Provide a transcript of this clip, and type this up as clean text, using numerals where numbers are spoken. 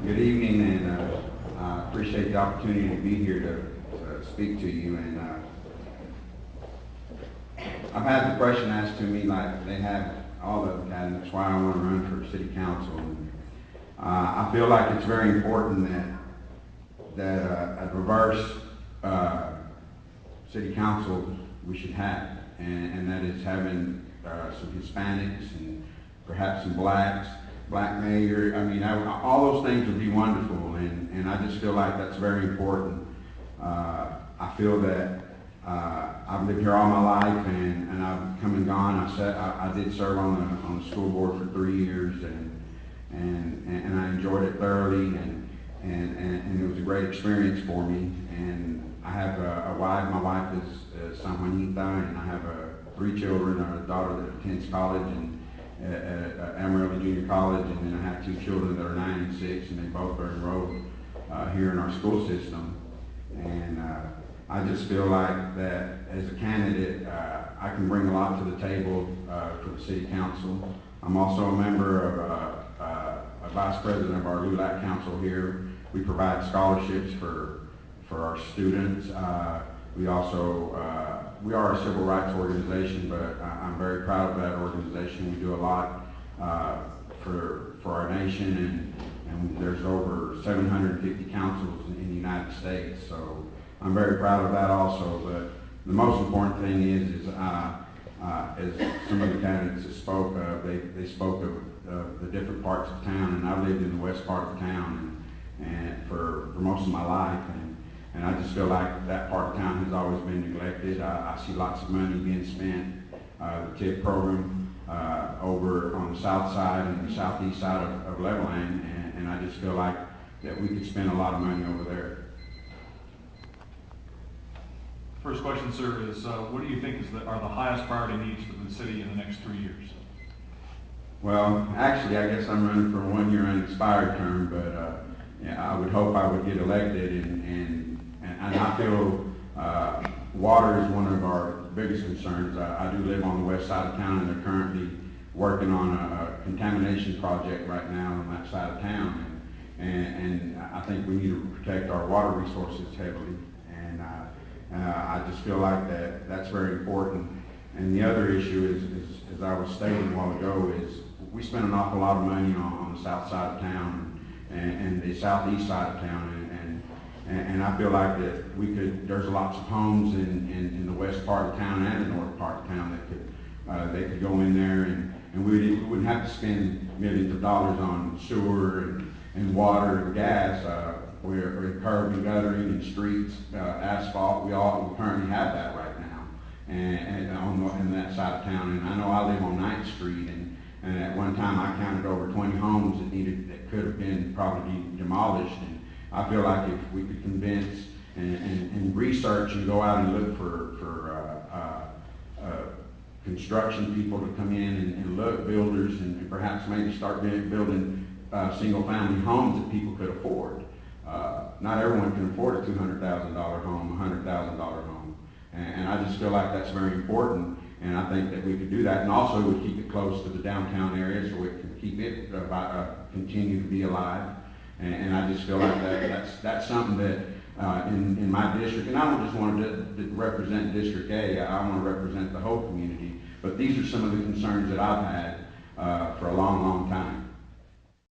Good evening, and I appreciate the opportunity to be here to speak to you. And I've had the question asked to me like they have all of them, and that's why I want to run for city council. And I feel like it's very important that a diverse city council we should have, and that is having some Hispanics and perhaps some blacks, black mayor. I mean, all those things would be wonderful, and I just feel like that's very important. I feel that I've lived here all my life, and I've come and gone. I did serve on the school board for 3 years, and I enjoyed it thoroughly, and it was a great experience for me. And I have a wife. My wife is San Juanita, and I have 3 children. A daughter that attends college at Amarillo Junior College, and then I have 2 children that are 9 and 6, and they both are enrolled here in our school system. And I just feel like that as a candidate, I can bring a lot to the table for the city council. I'm also a member of a vice president of our LULAC council here. We provide scholarships for our students. We are a civil rights organization, but I'm very proud of that organization. We do a lot for our nation, and there's over 750 councils in the United States. So I'm very proud of that also. But the most important thing is as some of the candidates that spoke of, they spoke of the different parts of town, and I've lived in the west part of town and for most of my life. And I just feel like that part of town has always been neglected. I see lots of money being spent, the TIP program over on the south side and the southeast side of Levelland, and I just feel like that we could spend a lot of money over there. First question, sir, is what do you think are the highest priority needs for the city in the next 3 years? Well, actually, I guess I'm running for a 1-year unexpired term, but yeah, I would hope I would get elected, and I feel water is one of our biggest concerns. I do live on the west side of town, and they're currently working on a contamination project right now on that side of town, and I think we need to protect our water resources heavily, and I just feel like that's very important. And the other issue is, as I was stating a while ago, is we spend an awful lot of money on the south side of town and the southeast side of town, and I feel like that there's lots of homes in the west part of town and the north part of town that they could go in there, and we wouldn't have to spend millions of dollars on sewer and water and gas. We're curb and guttering and streets, asphalt. We currently have that right now, and on that side of town. And I know I live on 9th Street, and at one time I counted over 20 homes that could have been probably demolished. And I feel like if we could convince and research and go out and look for construction people to come in and look, builders, and perhaps maybe start building single-family homes that people could afford. Not everyone can afford a $200,000 home, $100,000 home, and I just feel like that's very important. And I think that we could do that, and also we keep it close to the downtown area, so we can keep it continue to be alive. And I just feel like that's something that in my district, and I don't just want to represent District A, I want to represent the whole community. But these are some of the concerns that I've had for